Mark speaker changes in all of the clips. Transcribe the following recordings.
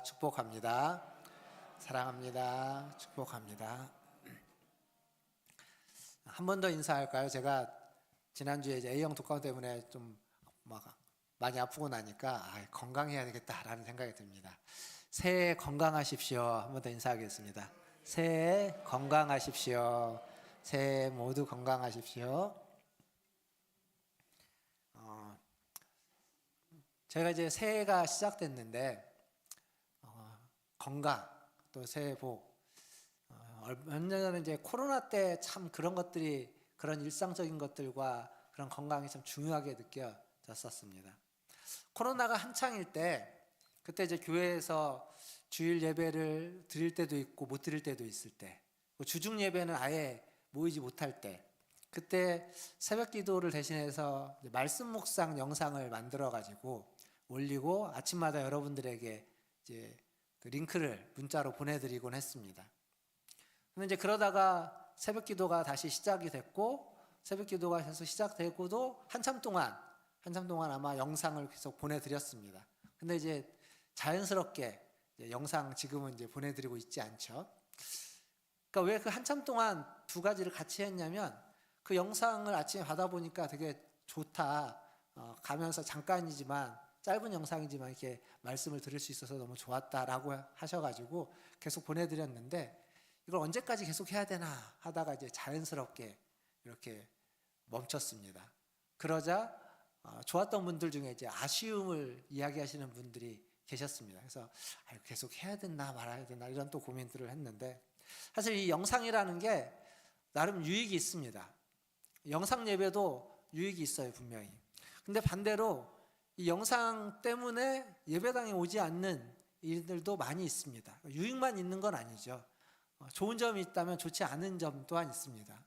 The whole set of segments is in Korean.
Speaker 1: 축복합니다. 사랑합니다. 축복합니다. 한 번 더 인사할까요? 제가 지난주에 이제 A형 독감 때문에 좀 많이 아프고 나니까 건강해야 되겠다라는 생각이 듭니다. 새해 건강하십시오. 한 번 더 인사하겠습니다. 새해 건강하십시오. 새해 모두 건강하십시오. 제가 이제 새해가 시작됐는데 건강 또 새해 복 얼마 전에 이제 코로나 때 참 그런 것들이 그런 일상적인 것들과 그런 건강이 참 중요하게 느껴졌었습니다. 코로나가 한창일 때 그때 이제 교회에서 주일 예배를 드릴 때도 있고 못 드릴 때도 있을 때, 주중 예배는 아예 모이지 못할 때, 그때 새벽 기도를 대신해서 말씀 묵상 영상을 만들어 가지고 올리고 아침마다 여러분들에게 이제 그 링크를 문자로 보내드리곤 했습니다. 근데 이제 그러다가 새벽 기도가 다시 시작이 됐고, 새벽 기도가 계속 시작되고도 한참 동안 아마 영상을 계속 보내드렸습니다. 근데 이제 자연스럽게 이제 영상 지금은 이제 보내드리고 있지 않죠. 그러니까 왜 그 한참 동안 두 가지를 같이 했냐면, 그 영상을 아침에 받아보니까 되게 좋다. 가면서 잠깐이지만 짧은 영상이지만 이렇게 말씀을 들을 수 있어서 너무 좋았다라고 하셔가지고 계속 보내드렸는데, 이걸 언제까지 계속 해야 되나 하다가 이제 자연스럽게 이렇게 멈췄습니다. 그러자 좋았던 분들 중에 이제 아쉬움을 이야기하시는 분들이 계셨습니다. 그래서 계속 해야 되나 말아야 되나 이런 또 고민들을 했는데, 사실 이 영상이라는 게 나름 유익이 있습니다. 영상 예배도 유익이 있어요, 분명히. 근데 반대로 이 영상 때문에 예배당에 오지 않는 일들도 많이 있습니다. 유익만 있는 건 아니죠. 좋은 점이 있다면 좋지 않은 점 또한 있습니다.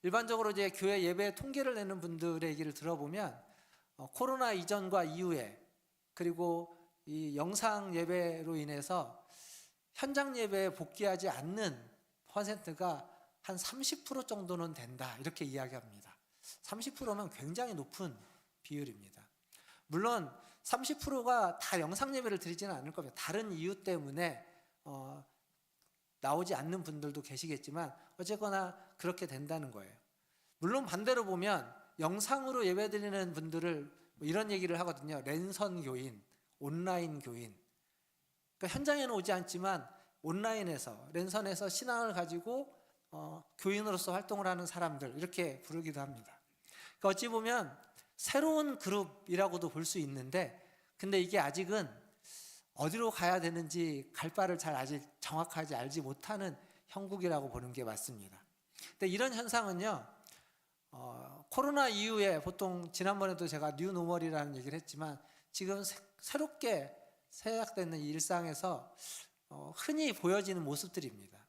Speaker 1: 일반적으로 이제 교회 예배 통계를 내는 분들의 얘기를 들어보면 코로나 이전과 이후에, 그리고 이 영상 예배로 인해서 현장 예배에 복귀하지 않는 퍼센트가 한 30% 정도는 된다, 이렇게 이야기합니다. 30%면 굉장히 높은 비율입니다. 물론 30%가 다 영상 예배를 드리지는 않을 겁니다. 다른 이유 때문에 나오지 않는 분들도 계시겠지만 어쨌거나 그렇게 된다는 거예요. 물론 반대로 보면 영상으로 예배 드리는 분들을 이런 얘기를 하거든요. 랜선 교인, 온라인 교인. 그러니까 현장에는 오지 않지만 온라인에서, 랜선에서 신앙을 가지고 교인으로서 활동을 하는 사람들, 이렇게 부르기도 합니다. 그러니까 어찌 보면 새로운 그룹이라고도 볼 수 있는데, 근데 이게 아직은 어디로 가야 되는지 갈 바를 잘 아직 정확하게 알지 못하는 형국이라고 보는 게 맞습니다. 근데 이런 현상은요, 코로나 이후에 보통 지난번에도 제가 뉴노멀이라는 얘기를 했지만 지금 새롭게 시작되는 일상에서 흔히 보여지는 모습들입니다.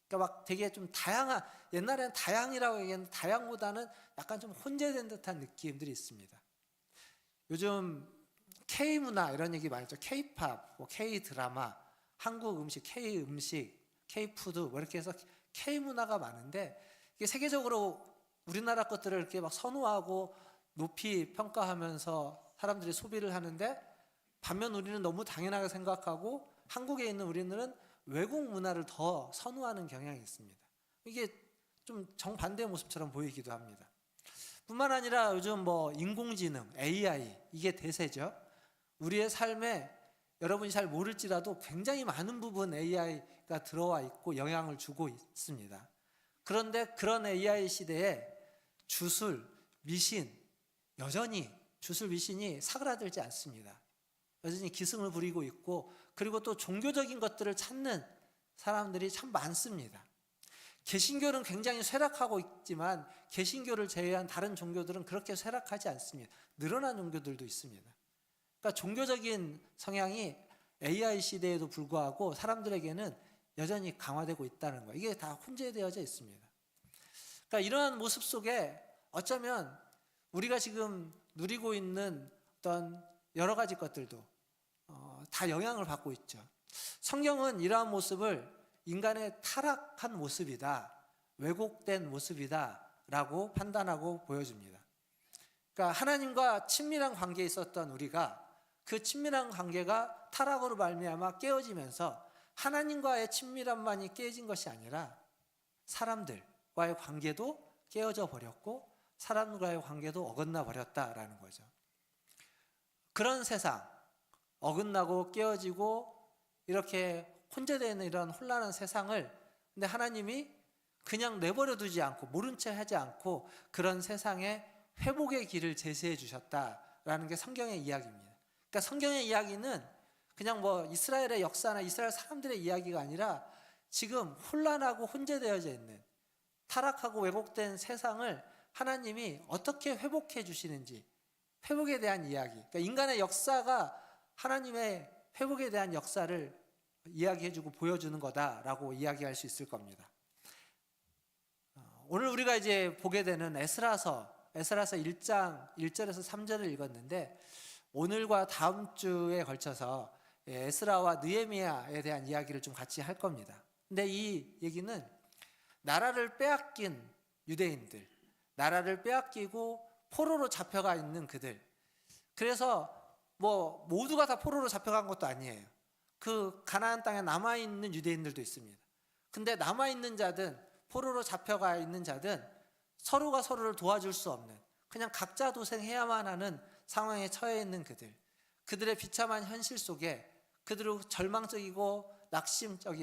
Speaker 1: 그러니까 막 되게 좀 다양한, 옛날에는 다양이라고 얘기했는데 다양보다는 약간 좀 혼재된 듯한 느낌들이 있습니다. 요즘 K문화 이런 얘기 많이 했죠. K팝, K드라마, 한국 음식, K음식, K푸드 이렇게 해서 K문화가 많은데, 이게 세계적으로 우리나라 것들을 이렇게 막 선호하고 높이 평가하면서 사람들이 소비를 하는데, 반면 우리는 너무 당연하게 생각하고 한국에 있는 우리는 외국 문화를 더 선호하는 경향이 있습니다. 이게 좀 정반대의 모습처럼 보이기도 합니다. 뿐만 아니라 요즘 인공지능, AI, 이게 대세죠. 우리의 삶에 여러분이 잘 모를지라도 굉장히 많은 부분 AI가 들어와 있고 영향을 주고 있습니다. 그런데 그런 AI 시대에 주술, 미신, 여전히 주술, 미신이 사그라들지 않습니다. 여전히 기승을 부리고 있고, 그리고 또 종교적인 것들을 찾는 사람들이 참 많습니다. 개신교는 굉장히 쇠락하고 있지만 개신교를 제외한 다른 종교들은 그렇게 쇠락하지 않습니다. 늘어난 종교들도 있습니다. 그러니까 종교적인 성향이 AI 시대에도 불구하고 사람들에게는 여전히 강화되고 있다는 거예요. 이게 다 혼재되어져 있습니다. 그러니까 이러한 모습 속에 어쩌면 우리가 지금 누리고 있는 어떤 여러 가지 것들도 다 영향을 받고 있죠. 성경은 이러한 모습을 인간의 타락한 모습이다, 왜곡된 모습이다 라고 판단하고 보여줍니다. 그러니까 하나님과 친밀한 관계에 있었던 우리가 그 친밀한 관계가 타락으로 말미암아 깨어지면서 하나님과의 친밀함만이 깨진 것이 아니라 사람들과의 관계도 깨어져 버렸고 사람과의 관계도 어긋나 버렸다라는 거죠. 그런 세상, 어긋나고 깨어지고 이렇게 혼재되어 있는 이런 혼란한 세상을 근데 하나님이 그냥 내버려 두지 않고 모른 채 하지 않고 그런 세상에 회복의 길을 제시해 주셨다라는 게 성경의 이야기입니다. 그러니까 성경의 이야기는 그냥 뭐 이스라엘의 역사나 이스라엘 사람들의 이야기가 아니라 지금 혼란하고 혼재되어져 있는 타락하고 왜곡된 세상을 하나님이 어떻게 회복해 주시는지 회복에 대한 이야기. 그러니까 인간의 역사가 하나님의 회복에 대한 역사를 이야기해주고 보여주는 거다라고 이야기할 수 있을 겁니다. 오늘 우리가 이제 보게 되는 에스라서 1장 1절에서 3절을 읽었는데 오늘과 다음 주에 걸쳐서 에스라와 느헤미야에 대한 이야기를 좀 같이 할 겁니다. 근데 이 얘기는 나라를 빼앗긴 유대인들, 나라를 빼앗기고 포로로 잡혀가 있는 그들. 그래서 뭐 모두가 다 포로로 잡혀간 것도 아니에요. 그 가나안 땅에 남아있는 유대인들도 있습니다. 근데 남아있는 자든 포로로 잡혀가 있는 자든 서로가 서로를 도와줄 수 없는 그냥 각자 도생해야만 하는 상황에 처해 있는 그들의 비참한 현실 속에 그들은 절망적이고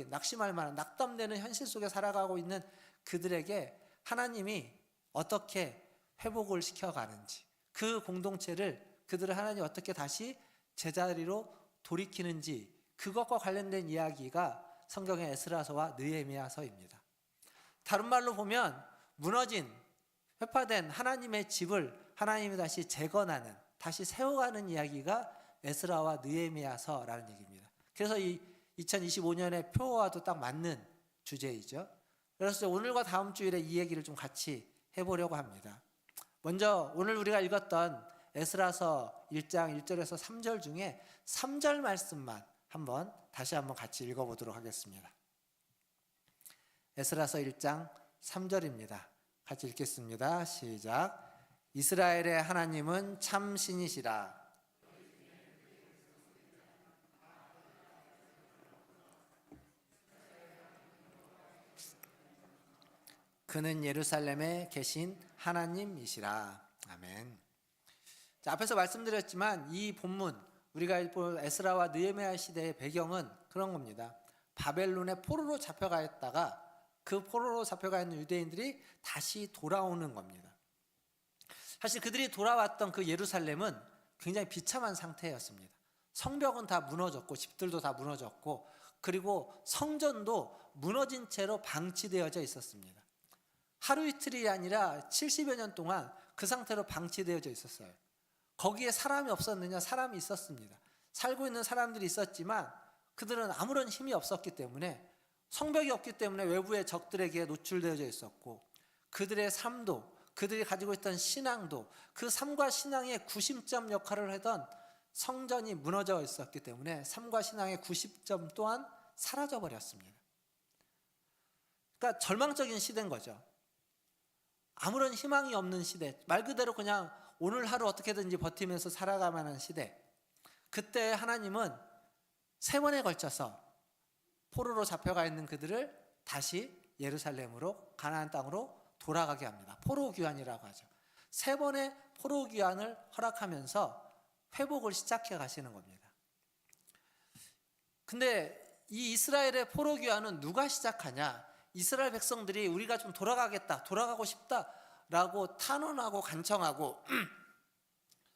Speaker 1: 낙심할 만한 낙담되는 현실 속에 살아가고 있는 그들에게 하나님이 어떻게 회복을 시켜가는지 그 공동체를 그들을 하나님이 어떻게 다시 제자리로 돌이키는지 그것과 관련된 이야기가 성경의 에스라서와 느헤미야서입니다. 다른 말로 보면 무너진 회파된 하나님의 집을 하나님이 다시 재건하는 다시 세워가는 이야기가 에스라와 느헤미야서라는 얘기입니다. 그래서 이 2025년의 표어와도 딱 맞는 주제이죠. 그래서 오늘과 다음 주일에 이 얘기를 좀 같이 해보려고 합니다. 먼저 오늘 우리가 읽었던 에스라서 1장 1절에서 3절 중에 3절 말씀만 다시 한번 같이 읽어보도록 하겠습니다. 에스라서 1장 3절입니다. 같이 읽겠습니다. 시작. 이스라엘의 하나님은 참 신이시라. 그는 예루살렘에 계신 하나님이시라. 아멘. 자, 앞에서 말씀드렸지만 이 본문 우리가 볼 에스라와 느헤미야 시대의 배경은 그런 겁니다. 바벨론에 포로로 잡혀가 있다가 그 포로로 잡혀가 있는 유대인들이 다시 돌아오는 겁니다. 사실 그들이 돌아왔던 그 예루살렘은 굉장히 비참한 상태였습니다. 성벽은 다 무너졌고 집들도 다 무너졌고 그리고 성전도 무너진 채로 방치되어져 있었습니다. 하루 이틀이 아니라 70여 년 동안 그 상태로 방치되어져 있었어요. 거기에 사람이 없었느냐? 사람이 있었습니다. 살고 있는 사람들이 있었지만 그들은 아무런 힘이 없었기 때문에 성벽이 없기 때문에 외부의 적들에게 노출되어져 있었고 그들의 삶도 그들이 가지고 있던 신앙도 그 삶과 신앙의 구심점 역할을 하던 성전이 무너져 있었기 때문에 삶과 신앙의 구심점 또한 사라져 버렸습니다. 그러니까 절망적인 시대인 거죠. 아무런 희망이 없는 시대, 말 그대로 그냥 오늘 하루 어떻게든지 버티면서 살아가만 한 시대. 그때 하나님은 3번에 걸쳐서 포로로 잡혀가 있는 그들을 다시 예루살렘으로 가나안 땅으로 돌아가게 합니다. 포로 귀환이라고 하죠. 3번의 포로 귀환을 허락하면서 회복을 시작해 가시는 겁니다. 근데 이 이스라엘의 포로 귀환은 누가 시작하냐? 이스라엘 백성들이 우리가 좀 돌아가겠다, 돌아가고 싶다라고 탄원하고 간청하고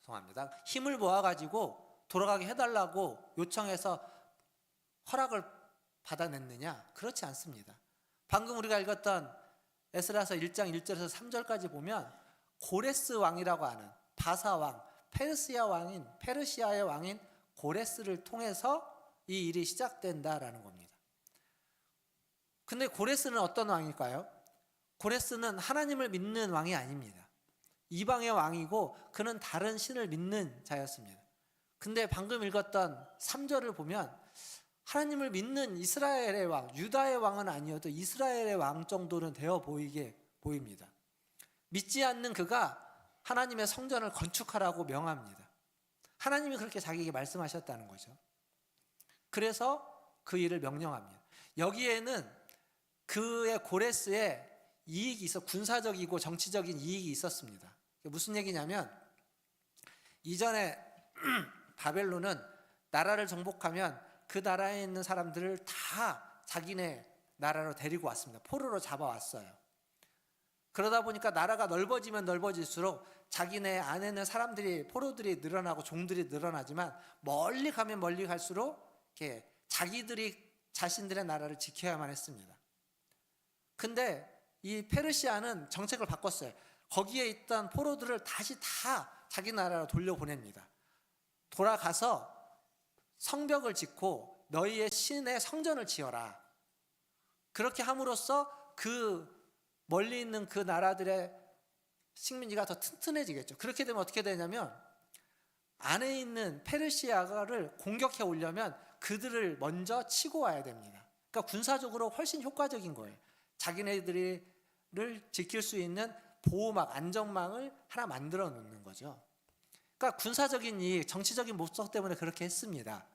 Speaker 1: 죄송합니다. 힘을 모아가지고 돌아가게 해달라고 요청해서 허락을 받아냈느냐? 그렇지 않습니다. 방금 우리가 읽었던 에스라서 1장 1절에서 3절까지 보면 고레스 왕이라고 하는 바사 왕, 페르시아의 왕인 고레스를 통해서 이 일이 시작된다라는 겁니다. 근데 고레스는 어떤 왕일까요? 고레스는 하나님을 믿는 왕이 아닙니다. 이방의 왕이고 그는 다른 신을 믿는 자였습니다. 근데 방금 읽었던 3절을 보면 하나님을 믿는 이스라엘의 왕, 유다의 왕은 아니어도 이스라엘의 왕 정도는 되어 보입니다. 믿지 않는 그가 하나님의 성전을 건축하라고 명합니다. 하나님이 그렇게 자기에게 말씀하셨다는 거죠. 그래서 그 일을 명령합니다. 여기에는 그의 고레스에 이익이 있어, 군사적이고 정치적인 이익이 있었습니다. 무슨 얘기냐면, 이전에 바벨론은 나라를 정복하면 그 나라에 있는 사람들을 다 자기네 나라로 데리고 왔습니다. 포로로 잡아왔어요. 그러다 보니까 나라가 넓어지면 넓어질수록 자기네 안에 있는 사람들이, 포로들이 늘어나고 종들이 늘어나지만, 멀리 가면 멀리 갈수록 이렇게 자기들이 자신들의 나라를 지켜야만 했습니다. 근데 이 페르시아는 정책을 바꿨어요. 거기에 있던 포로들을 다시 다 자기 나라로 돌려보냅니다. 돌아가서 성벽을 짓고 너희의 신의 성전을 지어라. 그렇게 함으로써 그 멀리 있는 그 나라들의 식민지가 더 튼튼해지겠죠. 그렇게 되면 어떻게 되냐면, 안에 있는 페르시아를 공격해 오려면 그들을 먼저 치고 와야 됩니다. 그러니까 군사적으로 훨씬 효과적인 거예요. 자기네들을 지킬 수 있는 보호막, 안전망을 하나 만들어 놓는 거죠. 그러니까 군사적인 이익, 정치적인 목적 때문에 그렇게 했습니다.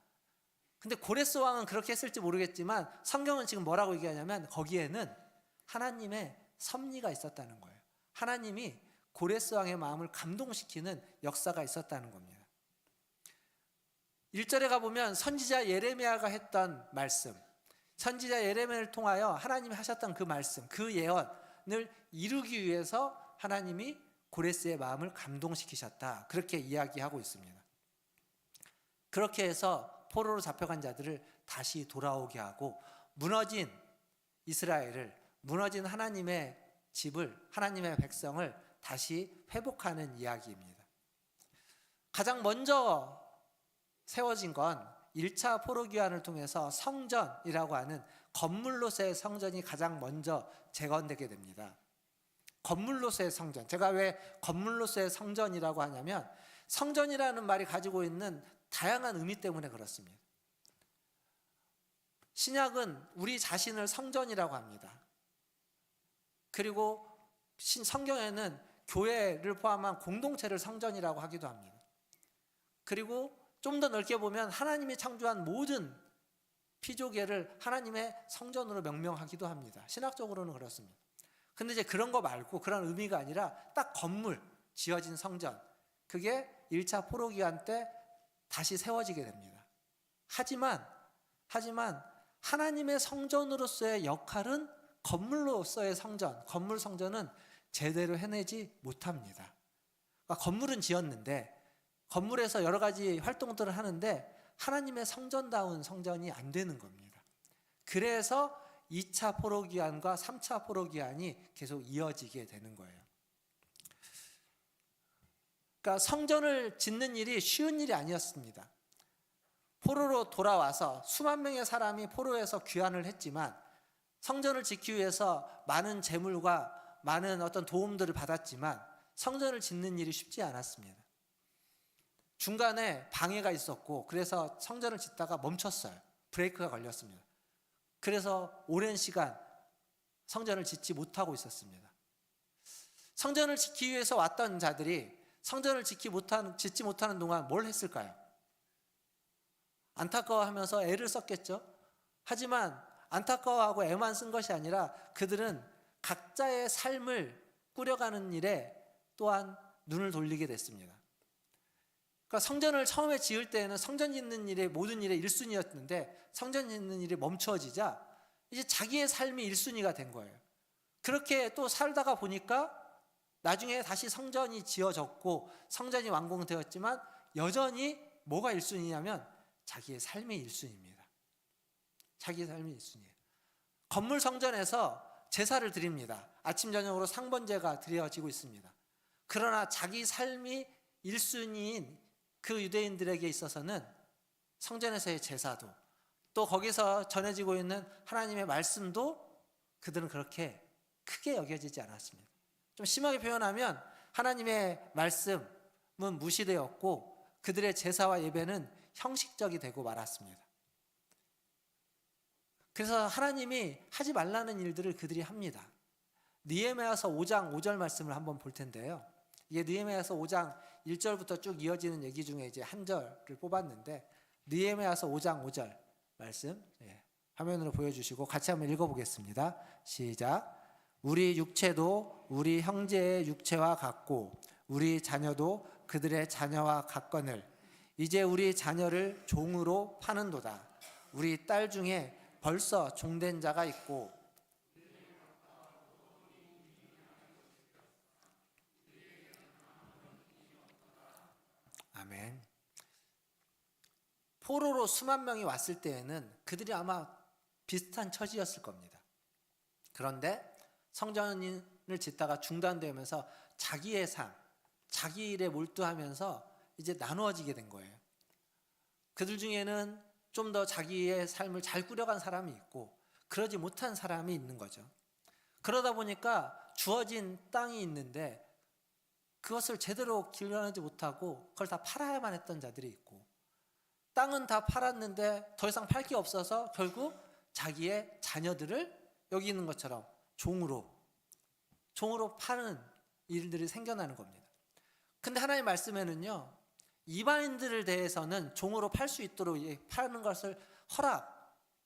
Speaker 1: 근데 고레스 왕은 그렇게 했을지 모르겠지만, 성경은 지금 뭐라고 얘기하냐면, 거기에는 하나님의 섭리가 있었다는 거예요. 하나님이 고레스 왕의 마음을 감동시키는 역사가 있었다는 겁니다. 1절에 가보면 선지자 예레미야가 했던 말씀, 선지자 예레미야를 통하여 하나님이 하셨던 그 말씀, 그 예언을 이루기 위해서 하나님이 고레스의 마음을 감동시키셨다, 그렇게 이야기하고 있습니다. 그렇게 해서 포로로 잡혀간 자들을 다시 돌아오게 하고, 무너진 이스라엘을, 무너진 하나님의 집을, 하나님의 백성을 다시 회복하는 이야기입니다. 가장 먼저 세워진 건 1차 포로기환을 통해서 성전이라고 하는 건물로서의 성전이 가장 먼저 재건되게 됩니다. 건물로서의 성전. 제가 왜 건물로서의 성전이라고 하냐면, 성전이라는 말이 가지고 있는 다양한 의미 때문에 그렇습니다. 신약은 우리 자신을 성전이라고 합니다. 그리고 성경에는 교회를 포함한 공동체를 성전이라고 하기도 합니다. 그리고 좀 더 넓게 보면 하나님이 창조한 모든 피조계를 하나님의 성전으로 명명하기도 합니다. 신학적으로는 그렇습니다. 근데 이제 그런 거 말고, 그런 의미가 아니라 딱 건물, 지어진 성전, 그게 1차 포로기환 때 다시 세워지게 됩니다. 하지만 하나님의 성전으로서의 역할은 건물로서의 성전, 건물 성전은 제대로 해내지 못합니다. 그러니까 건물은 지었는데, 건물에서 여러 가지 활동들을 하는데 하나님의 성전다운 성전이 안 되는 겁니다. 그래서 2차 포로기환과 3차 포로기환이 계속 이어지게 되는 거예요. 그러니까 성전을 짓는 일이 쉬운 일이 아니었습니다. 포로로 돌아와서 수만 명의 사람이 포로에서 귀환을 했지만, 성전을 짓기 위해서 많은 재물과 많은 어떤 도움들을 받았지만 성전을 짓는 일이 쉽지 않았습니다. 중간에 방해가 있었고, 그래서 성전을 짓다가 멈췄어요. 브레이크가 걸렸습니다. 그래서 오랜 시간 성전을 짓지 못하고 있었습니다. 성전을 짓기 위해서 왔던 자들이 성전을 짓지 못하는 동안 뭘 했을까요? 안타까워하면서 애를 썼겠죠. 하지만 안타까워하고 애만 쓴 것이 아니라 그들은 각자의 삶을 꾸려가는 일에 또한 눈을 돌리게 됐습니다. 그러니까 성전을 처음에 지을 때에는 성전 짓는 일이 모든 일의 1순위였는데, 성전 짓는 일이 멈춰지자 이제 자기의 삶이 1순위가 된 거예요. 그렇게 또 살다가 보니까 나중에 다시 성전이 지어졌고 성전이 완공되었지만, 여전히 뭐가 1순위냐면 자기의 삶이 1순위입니다. 자기의 삶이 1순위예요. 건물 성전에서 제사를 드립니다. 아침 저녁으로 상번제가 드려지고 있습니다. 그러나 자기 삶이 1순위인 그 유대인들에게 있어서는 성전에서의 제사도, 또 거기서 전해지고 있는 하나님의 말씀도 그들은 그렇게 크게 여겨지지 않았습니다. 좀 심하게 표현하면 하나님의 말씀은 무시되었고, 그들의 제사와 예배는 형식적이 되고 말았습니다. 그래서 하나님이 하지 말라는 일들을 그들이 합니다. 느헤미야서 5장 5절 말씀을 한번 볼 텐데요. 이게 느헤미야서 5장 1절부터 쭉 이어지는 얘기 중에 이제 한 절을 뽑았는데, 느헤미야서 5장 5절 말씀 화면으로 보여주시고 같이 한번 읽어보겠습니다. 시작. 우리 육체도 우리 형제의 육체와 같고 우리 자녀도 그들의 자녀와 같거늘 이제 우리 자녀를 종으로 파는도다. 우리 딸 중에 벌써 종된 자가 있고 아멘. 포로로 수만 명이 왔을 때에는 그들이 아마 비슷한 처지였을 겁니다. 그런데 성전을 짓다가 중단되면서 자기의 삶, 자기 일에 몰두하면서 이제 나누어지게 된 거예요. 그들 중에는 좀 더 자기의 삶을 잘 꾸려간 사람이 있고 그러지 못한 사람이 있는 거죠. 그러다 보니까 주어진 땅이 있는데 그것을 제대로 길러내지 못하고 그걸 다 팔아야만 했던 자들이 있고, 땅은 다 팔았는데 더 이상 팔 게 없어서 결국 자기의 자녀들을 여기 있는 것처럼 종으로 파는 일들이 생겨나는 겁니다. 근데 하나님 말씀에는요, 이방인들을 대해서는 종으로 팔 수 있도록 파는 것을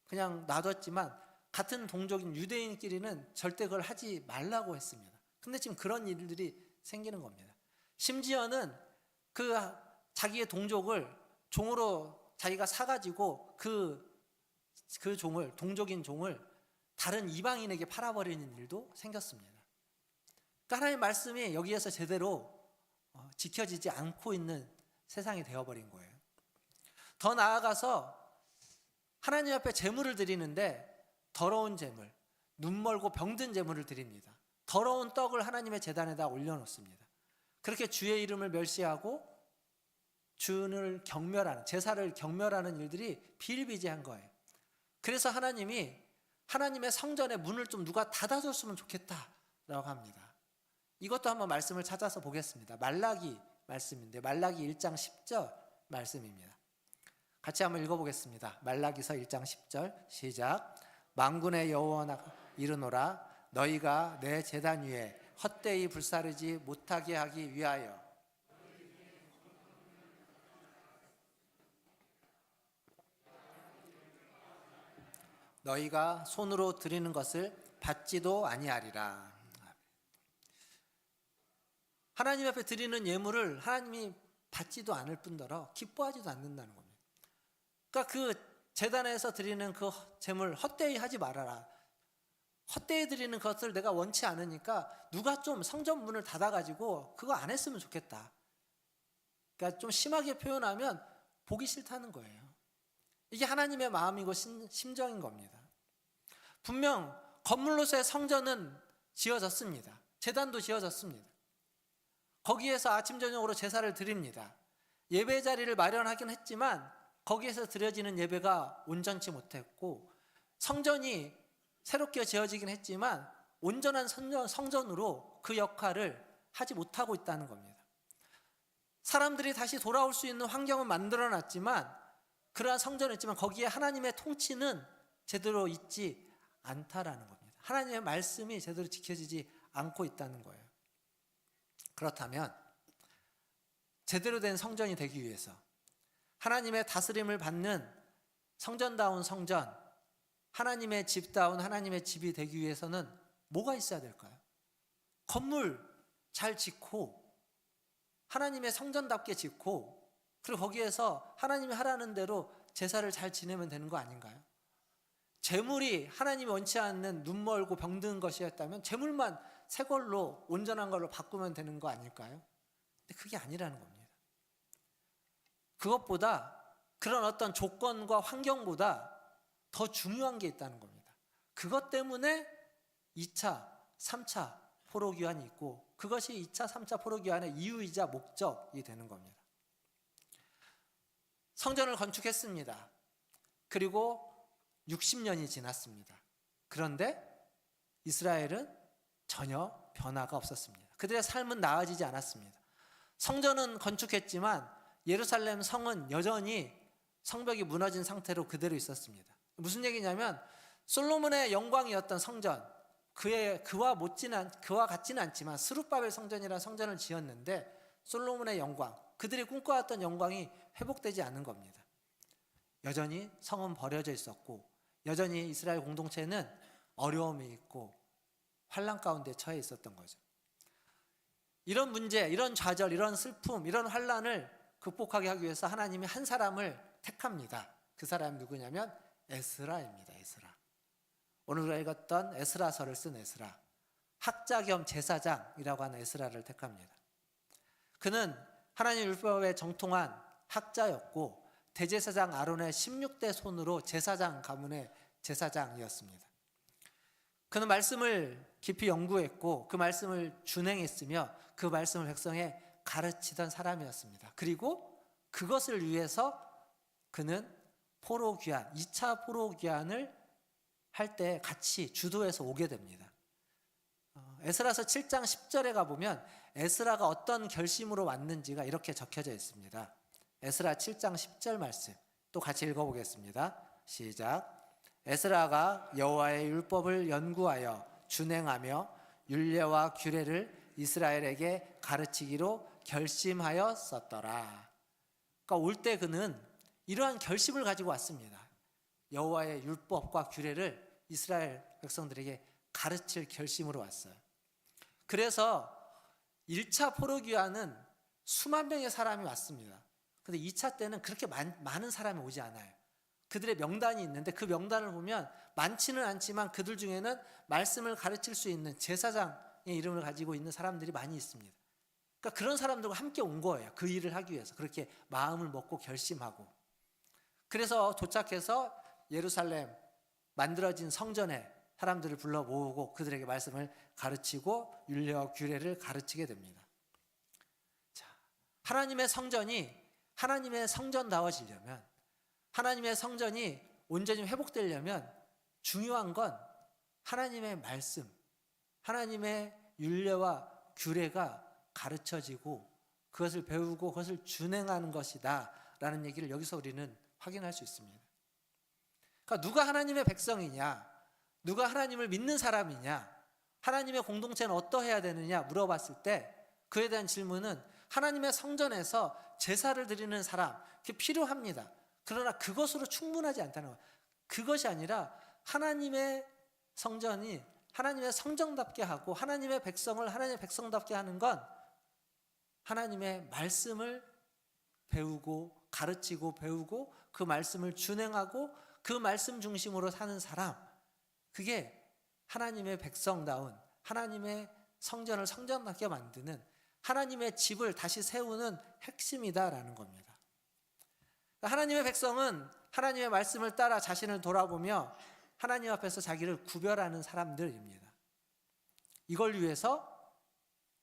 Speaker 1: 그냥 놔뒀지만 같은 동족인 유대인끼리는 절대 그걸 하지 말라고 했습니다. 근데 지금 그런 일들이 생기는 겁니다. 심지어는 그 자기의 동족을 종으로 자기가 사가지고 그 종을, 동족인 종을 다른 이방인에게 팔아버리는 일도 생겼습니다. 그러니까 하나님의 말씀이 여기에서 제대로 지켜지지 않고 있는 세상이 되어버린 거예요. 더 나아가서 하나님 앞에 제물을 드리는데 더러운 제물, 눈멀고 병든 제물을 드립니다. 더러운 떡을 하나님의 제단에다 올려놓습니다. 그렇게 주의 이름을 멸시하고 주를 경멸하는, 제사를 경멸하는 일들이 비일비재한 거예요. 그래서 하나님이 하나님의 성전의 문을 좀 누가 닫아줬으면 좋겠다라고 합니다. 이것도 한번 말씀을 찾아서 보겠습니다. 말라기 말씀인데 말라기 1장 10절 말씀입니다. 같이 한번 읽어보겠습니다. 말라기서 1장 10절 시작. 만군의 여호와가 이르노라 너희가 내 제단 위에 헛되이 불사르지 못하게 하기 위하여 너희가 손으로 드리는 것을 받지도 아니하리라. 하나님 앞에 드리는 예물을 하나님이 받지도 않을 뿐더러 기뻐하지도 않는다는 겁니다. 그러니까 그 제단에서 드리는 그 제물 헛되이 하지 말아라. 헛되이 드리는 것을 내가 원치 않으니까 누가 좀 성전 문을 닫아가지고 그거 안 했으면 좋겠다. 그러니까 좀 심하게 표현하면 보기 싫다는 거예요. 이게 하나님의 마음이고 심정인 겁니다. 분명 건물로서의 성전은 지어졌습니다. 제단도 지어졌습니다. 거기에서 아침 저녁으로 제사를 드립니다. 예배 자리를 마련하긴 했지만 거기에서 드려지는 예배가 온전치 못했고 성전이 새롭게 지어지긴 했지만 온전한 성전으로 그 역할을 하지 못하고 있다는 겁니다. 사람들이 다시 돌아올 수 있는 환경은 만들어놨지만 그러한 성전은 있지만 거기에 하나님의 통치는 제대로 있지 않다라는 겁니다. 하나님의 말씀이 제대로 지켜지지 않고 있다는 거예요. 그렇다면 제대로 된 성전이 되기 위해서 하나님의 다스림을 받는 성전다운 성전, 하나님의 집다운 하나님의 집이 되기 위해서는 뭐가 있어야 될까요? 건물 잘 짓고 하나님의 성전답게 짓고 그리고 거기에서 하나님이 하라는 대로 제사를 잘 지내면 되는 거 아닌가요? 제물이 하나님이 원치 않는 눈멀고 병든 것이었다면 제물만 새 걸로 온전한 걸로 바꾸면 되는 거 아닐까요? 근데 그게 아니라는 겁니다. 그것보다 그런 어떤 조건과 환경보다 더 중요한 게 있다는 겁니다. 그것 때문에 2차, 3차 포로기환이 있고 그것이 2차, 3차 포로기환의 이유이자 목적이 되는 겁니다. 성전을 건축했습니다. 그리고 60년이 지났습니다. 그런데 이스라엘은 전혀 변화가 없었습니다. 그들의 삶은 나아지지 않았습니다. 성전은 건축했지만 예루살렘 성은 여전히 성벽이 무너진 상태로 그대로 있었습니다. 무슨 얘기냐면 솔로몬의 영광이었던 성전, 그와 같지는 않지만 스룹바벨 성전이라는 성전을 지었는데 솔로몬의 영광, 그들이 꿈꿔왔던 영광이 회복되지 않은 겁니다. 여전히 성은 버려져 있었고 여전히 이스라엘 공동체는 어려움이 있고 환난 가운데 처해 있었던 거죠. 이런 문제, 이런 좌절, 이런 슬픔, 이런 환난을 극복하게 하기 위해서 하나님이 한 사람을 택합니다. 그 사람이 누구냐면 에스라입니다. 에스라. 오늘 우리가 읽었던 에스라서를 쓴 에스라, 학자 겸 제사장이라고 하는 에스라를 택합니다. 그는 하나님 율법에 정통한 학자였고 대제사장 아론의 16대 손으로 제사장 가문의 제사장이었습니다. 그는 말씀을 깊이 연구했고 그 말씀을 준행했으며 그 말씀을 백성에 가르치던 사람이었습니다. 그리고 그것을 위해서 그는 포로 귀환, 2차 포로 귀환을 할 때 같이 주도해서 오게 됩니다. 에스라서 7장 10절에 가보면 에스라가 어떤 결심으로 왔는지가 이렇게 적혀져 있습니다. 에스라 7장 10절 말씀 또 같이 읽어보겠습니다. 시작. 에스라가 여호와의 율법을 연구하여 준행하며 율례와 규례를 이스라엘에게 가르치기로 결심하였었더라. 그러니까 올 때 그는 이러한 결심을 가지고 왔습니다. 여호와의 율법과 규례를 이스라엘 백성들에게 가르칠 결심으로 왔어요. 그래서 1차 포로귀환은 수만 명의 사람이 왔습니다. 근데 2차 때는 그렇게 많은 사람이 오지 않아요. 그들의 명단이 있는데 그 명단을 보면 많지는 않지만 그들 중에는 말씀을 가르칠 수 있는 제사장의 이름을 가지고 있는 사람들이 많이 있습니다. 그러니까 그런 사람들과 함께 온 거예요. 그 일을 하기 위해서 그렇게 마음을 먹고 결심하고. 그래서 도착해서 예루살렘 만들어진 성전에 사람들을 불러 모으고 그들에게 말씀을 가르치고 율례와 규례를 가르치게 됩니다. 자, 하나님의 성전이 하나님의 성전다워지려면, 하나님의 성전이 온전히 회복되려면 중요한 건 하나님의 말씀, 하나님의 율례와 규례가 가르쳐지고 그것을 배우고 그것을 준행하는 것이다 라는 얘기를 여기서 우리는 확인할 수 있습니다. 그러니까 누가 하나님의 백성이냐, 누가 하나님을 믿는 사람이냐, 하나님의 공동체는 어떠해야 되느냐 물어봤을 때 그에 대한 질문은 하나님의 성전에서 제사를 드리는 사람, 그게 필요합니다. 그러나 그것으로 충분하지 않다는 거예요. 그것이 아니라 하나님의 성전이 하나님의 성전답게 하고 하나님의 백성을 하나님의 백성답게 하는 건 하나님의 말씀을 배우고 가르치고 배우고 그 말씀을 준행하고 그 말씀 중심으로 사는 사람, 그게 하나님의 백성다운 하나님의 성전을 성전답게 만드는 하나님의 집을 다시 세우는 핵심이다라는 겁니다. 하나님의 백성은 하나님의 말씀을 따라 자신을 돌아보며 하나님 앞에서 자기를 구별하는 사람들입니다. 이걸 위해서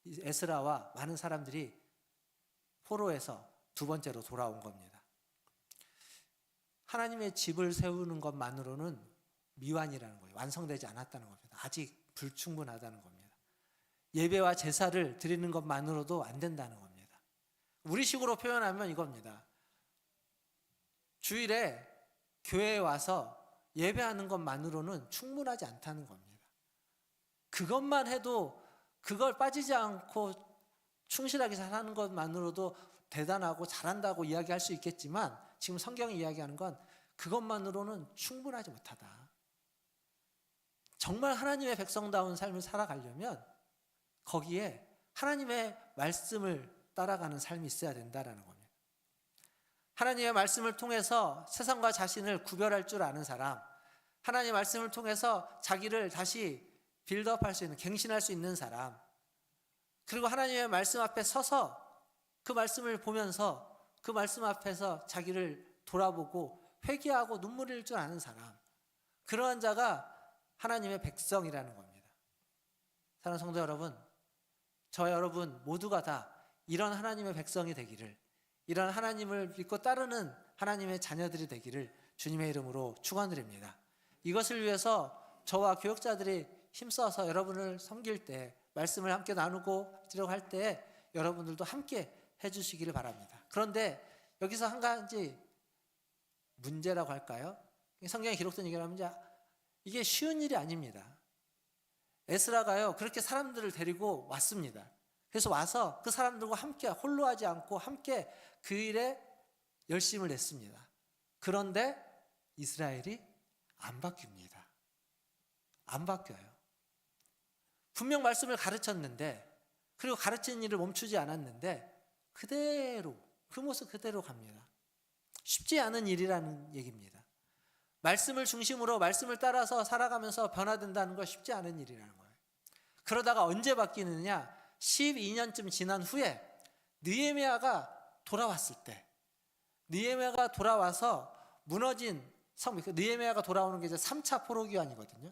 Speaker 1: 에스라와 많은 사람들이 포로에서 두 번째로 돌아온 겁니다. 하나님의 집을 세우는 것만으로는 미완이라는 거예요. 완성되지 않았다는 겁니다. 아직 불충분하다는 겁니다. 예배와 제사를 드리는 것만으로도 안 된다는 겁니다. 우리식으로 표현하면 이겁니다. 주일에 교회에 와서 예배하는 것만으로는 충분하지 않다는 겁니다. 그것만 해도 그걸 빠지지 않고 충실하게 사는 것만으로도 대단하고 잘한다고 이야기할 수 있겠지만 지금 성경이 이야기하는 건 그것만으로는 충분하지 못하다. 정말 하나님의 백성다운 삶을 살아가려면 거기에 하나님의 말씀을 따라가는 삶이 있어야 된다는 겁니다. 하나님의 말씀을 통해서 세상과 자신을 구별할 줄 아는 사람, 하나님의 말씀을 통해서 자기를 다시 빌드업할 수 있는, 갱신할 수 있는 사람, 그리고 하나님의 말씀 앞에 서서 그 말씀을 보면서 그 말씀 앞에서 자기를 돌아보고 회개하고 눈물 흘릴 줄 아는 사람, 그러한 자가 하나님의 백성이라는 겁니다. 사랑하는 성도 여러분, 저 여러분 모두가 다 이런 하나님의 백성이 되기를, 이런 하나님을 믿고 따르는 하나님의 자녀들이 되기를 주님의 이름으로 축원드립니다. 이것을 위해서 저와 교역자들이 힘써서 여러분을 섬길 때, 말씀을 함께 나누고 할 때 여러분들도 함께 해주시기를 바랍니다. 그런데 여기서 한 가지 문제라고 할까요? 성경에 기록된 얘기라면 이게 쉬운 일이 아닙니다. 에스라가요 그렇게 사람들을 데리고 왔습니다. 그래서 와서 그 사람들과 함께 홀로 하지 않고 함께 그 일에 열심을 냈습니다. 그런데 이스라엘이 안 바뀝니다. 안 바뀌어요. 분명 말씀을 가르쳤는데, 그리고 가르치는 일을 멈추지 않았는데 그대로 그 모습 그대로 갑니다. 쉽지 않은 일이라는 얘기입니다. 말씀을 중심으로 말씀을 따라서 살아가면서 변화된다는 건 쉽지 않은 일이라는 거예요. 그러다가 언제 바뀌느냐? 12년쯤 지난 후에 느헤미야가 돌아왔을 때, 느헤미야가 돌아와서 무너진 성벽, 느헤미야가 돌아오는 게 이제 3차 포로기환이거든요.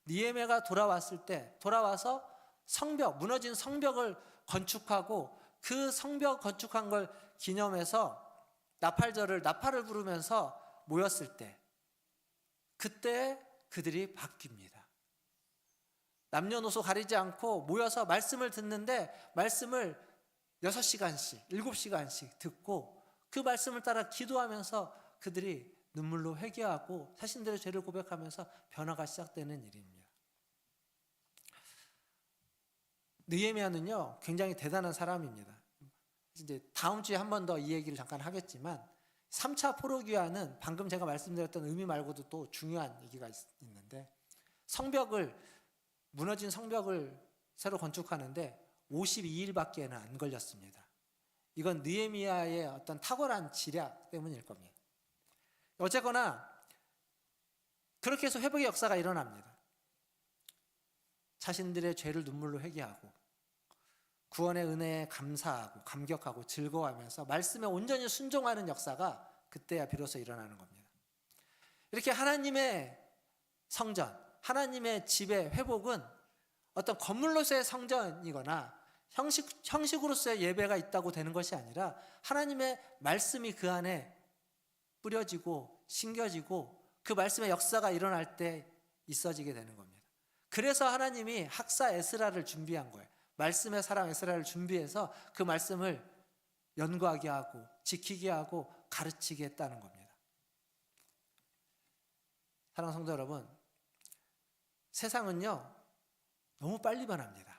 Speaker 1: 느헤미야가 돌아왔을 때, 돌아와서 성벽, 무너진 성벽을 건축하고 그 성벽 건축한 걸 기념해서 나팔을 부르면서 모였을 때, 그때 그들이 바뀝니다. 남녀노소 가리지 않고 모여서 말씀을 듣는데 말씀을 6시간씩, 7시간씩 듣고 그 말씀을 따라 기도하면서 그들이 눈물로 회개하고 자신들의 죄를 고백하면서 변화가 시작되는 일입니다. 느헤미야는요, 굉장히 대단한 사람입니다. 이제 다음 주에 한 번 더 이 얘기를 잠깐 하겠지만 3차 포로기환은 방금 제가 말씀드렸던 의미 말고도 또 중요한 얘기가 있는데, 무너진 성벽을 새로 건축하는데 52일밖에는 안 걸렸습니다. 이건 느헤미야의 어떤 탁월한 지략 때문일 겁니다. 어쨌거나 그렇게 해서 회복의 역사가 일어납니다. 자신들의 죄를 눈물로 회개하고 구원의 은혜에 감사하고 감격하고 즐거워하면서 말씀에 온전히 순종하는 역사가 그때야 비로소 일어나는 겁니다. 이렇게 하나님의 성전, 하나님의 집의 회복은 어떤 건물로서의 성전이거나 형식으로서의 예배가 있다고 되는 것이 아니라 하나님의 말씀이 그 안에 뿌려지고 심겨지고 그 말씀의 역사가 일어날 때 있어지게 되는 겁니다. 그래서 하나님이 학사 에스라를 준비한 거예요. 말씀의 사람 에스라를 준비해서 그 말씀을 연구하게 하고 지키게 하고 가르치게 했다는 겁니다. 사랑하는 성도 여러분, 세상은요 너무 빨리 변합니다.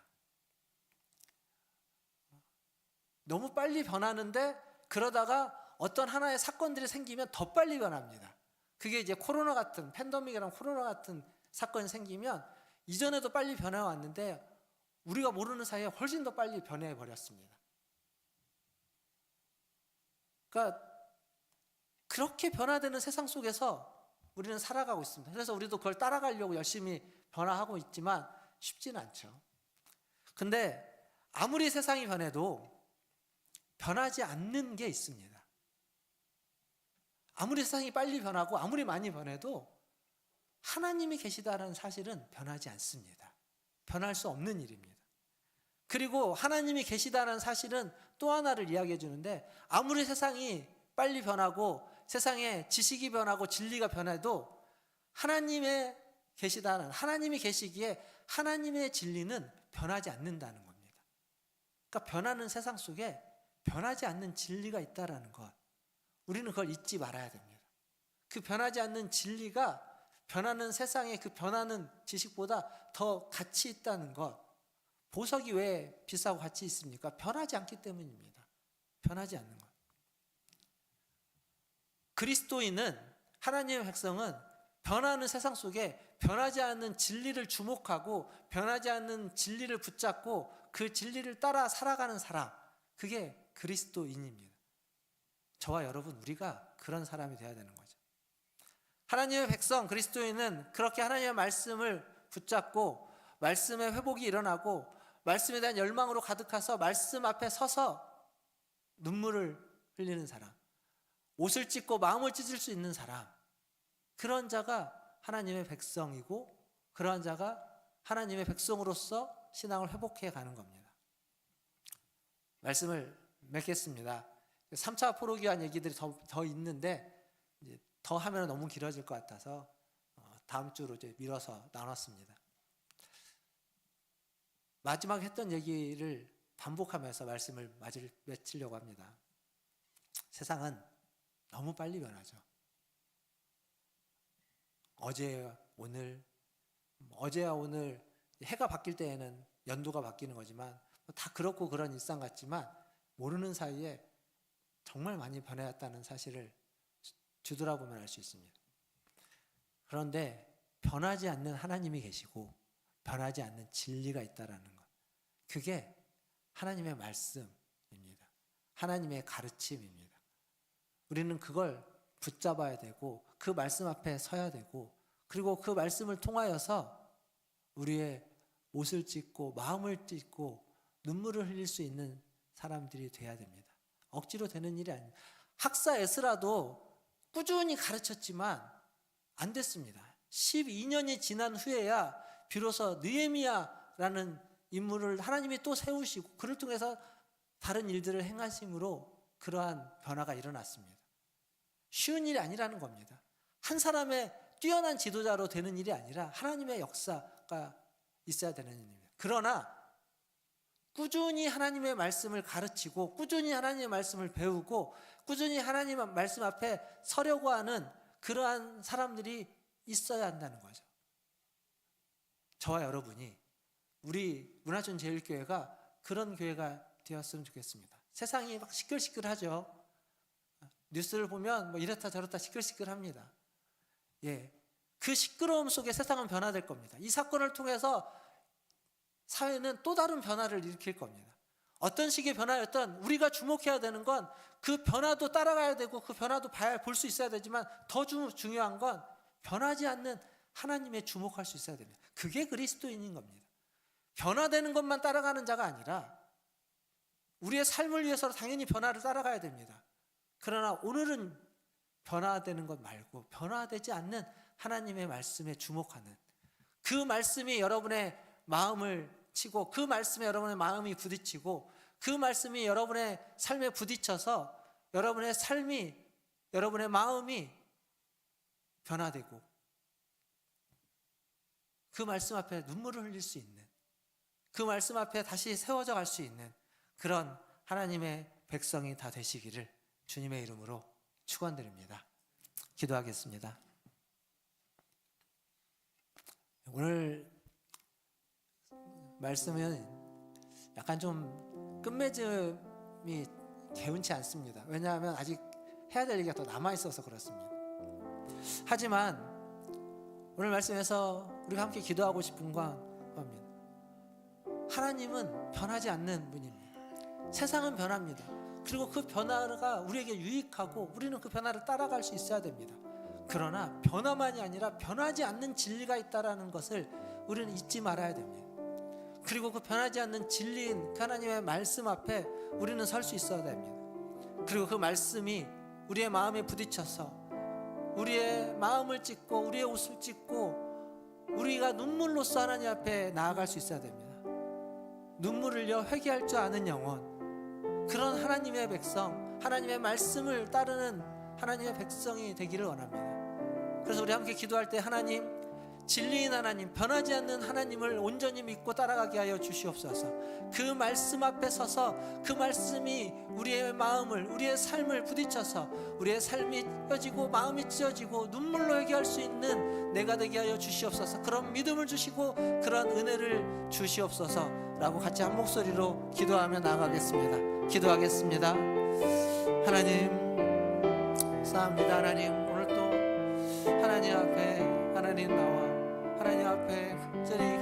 Speaker 1: 너무 빨리 변하는데 그러다가 어떤 하나의 사건들이 생기면 더 빨리 변합니다. 그게 이제 코로나 같은, 팬데믹이랑 코로나 같은 사건이 생기면 이전에도 빨리 변해왔는데 우리가 모르는 사이에 훨씬 더 빨리 변해버렸습니다. 그러니까 그렇게 변화되는 세상 속에서 우리는 살아가고 있습니다. 그래서 우리도 그걸 따라가려고 열심히 변화하고 있지만 쉽지는 않죠. 근데 아무리 세상이 변해도 변하지 않는 게 있습니다. 아무리 세상이 빨리 변하고 아무리 많이 변해도 하나님이 계시다는 사실은 변하지 않습니다. 변할 수 없는 일입니다. 그리고 하나님이 계시다는 사실은 또 하나를 이야기해 주는데, 아무리 세상이 빨리 변하고 세상에 지식이 변하고 진리가 변해도 하나님이 계시기에 하나님의 진리는 변하지 않는다는 겁니다. 그러니까 변하는 세상 속에 변하지 않는 진리가 있다는 것, 우리는 그걸 잊지 말아야 됩니다. 그 변하지 않는 진리가 변하는 세상의 그 변하는 지식보다 더 가치 있다는 것. 보석이 왜 비싸고 가치 있습니까? 변하지 않기 때문입니다. 변하지 않는 것. 그리스도인은, 하나님의 백성은 변하는 세상 속에 변하지 않는 진리를 주목하고 변하지 않는 진리를 붙잡고 그 진리를 따라 살아가는 사람, 그게 그리스도인입니다. 저와 여러분, 우리가 그런 사람이 되어야 되는 거죠. 하나님의 백성 그리스도인은 그렇게 하나님의 말씀을 붙잡고 말씀의 회복이 일어나고 말씀에 대한 열망으로 가득해서 말씀 앞에 서서 눈물을 흘리는 사람, 옷을 찢고 마음을 찢을 수 있는 사람, 그런 자가 하나님의 백성이고 그러한 자가 하나님의 백성으로서 신앙을 회복해 가는 겁니다. 말씀을 맺겠습니다. 3차 포로기환 얘기들이 더 있는데 이제 더 하면 너무 길어질 것 같아서 다음 주로 이제 미뤄서 나눴습니다. 마지막 했던 얘기를 반복하면서 말씀을 맺으려고 합니다. 세상은 너무 빨리 변하죠. 어제와 오늘 해가 바뀔 때에는 연도가 바뀌는 거지만 다 그렇고 그런 일상 같지만 모르는 사이에 정말 많이 변해왔다는 사실을 뒤돌아보면 알 수 있습니다. 그런데 변하지 않는 하나님이 계시고 변하지 않는 진리가 있다라는 것, 그게 하나님의 말씀입니다. 하나님의 가르침입니다. 우리는 그걸 붙잡아야 되고 그 말씀 앞에 서야 되고, 그리고 그 말씀을 통하여서 우리의 옷을 찢고 마음을 찢고 눈물을 흘릴 수 있는 사람들이 돼야 됩니다. 억지로 되는 일이 아닙니다. 학사 에스라도 꾸준히 가르쳤지만 안 됐습니다. 12년이 지난 후에야 비로소 느헤미야라는 인물을 하나님이 또 세우시고 그를 통해서 다른 일들을 행하심으로 그러한 변화가 일어났습니다. 쉬운 일이 아니라는 겁니다. 한 사람의 뛰어난 지도자로 되는 일이 아니라 하나님의 역사가 있어야 되는 일입니다. 그러나 꾸준히 하나님의 말씀을 가르치고 꾸준히 하나님의 말씀을 배우고 꾸준히 하나님의 말씀 앞에 서려고 하는 그러한 사람들이 있어야 한다는 거죠. 저와 여러분이, 우리 문화촌 제일교회가 그런 교회가 되었으면 좋겠습니다. 세상이 막 시끌시끌하죠. 뉴스를 보면 뭐 이렇다 저렇다 시끌시끌합니다. 예, 그 시끄러움 속에 세상은 변화될 겁니다. 이 사건을 통해서 사회는 또 다른 변화를 일으킬 겁니다. 어떤 식의 변화였던 우리가 주목해야 되는 건 그 변화도 따라가야 되고 그 변화도 볼 수 있어야 되지만 더 중요한 건 변하지 않는 하나님에 주목할 수 있어야 됩니다. 그게 그리스도인인 겁니다. 변화되는 것만 따라가는 자가 아니라 우리의 삶을 위해서 당연히 변화를 따라가야 됩니다. 그러나 오늘은 변화되는 것 말고 변화되지 않는 하나님의 말씀에 주목하는, 그 말씀이 여러분의 마음을 치고 그 말씀에 여러분의 마음이 부딪히고 그 말씀이 여러분의 삶에 부딪혀서 여러분의 삶이, 여러분의 마음이 변화되고 그 말씀 앞에 눈물을 흘릴 수 있는, 그 말씀 앞에 다시 세워져 갈 수 있는 그런 하나님의 백성이 다 되시기를 주님의 이름으로 축원드립니다. 기도하겠습니다. 오늘 말씀은 약간 좀 끝맺음이 개운치 않습니다. 왜냐하면 아직 해야 될 얘기가 더 남아있어서 그렇습니다. 하지만 오늘 말씀에서 우리가 함께 기도하고 싶은 건 겁니다. 하나님은 변하지 않는 분입니다. 세상은 변합니다. 그리고 그 변화가 우리에게 유익하고 우리는 그 변화를 따라갈 수 있어야 됩니다. 그러나 변화만이 아니라 변하지 않는 진리가 있다는 것을 우리는 잊지 말아야 됩니다. 그리고 그 변하지 않는 진리인 하나님의 말씀 앞에 우리는 설 수 있어야 됩니다. 그리고 그 말씀이 우리의 마음에 부딪혀서 우리의 마음을 찢고 우리의 옷을 찢고 우리가 눈물로써 하나님 앞에 나아갈 수 있어야 됩니다. 눈물을 흘려 회개할 줄 아는 영혼, 그런 하나님의 백성, 하나님의 말씀을 따르는 하나님의 백성이 되기를 원합니다. 그래서 우리 함께 기도할 때 하나님, 진리인 하나님, 변하지 않는 하나님을 온전히 믿고 따라가게 하여 주시옵소서. 그 말씀 앞에 서서 그 말씀이 우리의 마음을, 우리의 삶을 부딪혀서 우리의 삶이 찢어지고 마음이 찢어지고 눈물로 회개할 수 있는 내가 되게 하여 주시옵소서. 그런 믿음을 주시고 그런 은혜를 주시옵소서 라고 같이 한 목소리로 기도하며 나아가겠습니다. 기도하겠습니다. 하나님, 감사합니다. 하나님, 오늘 또 하나님 앞에 하나님 나와 하나님 앞에 간절히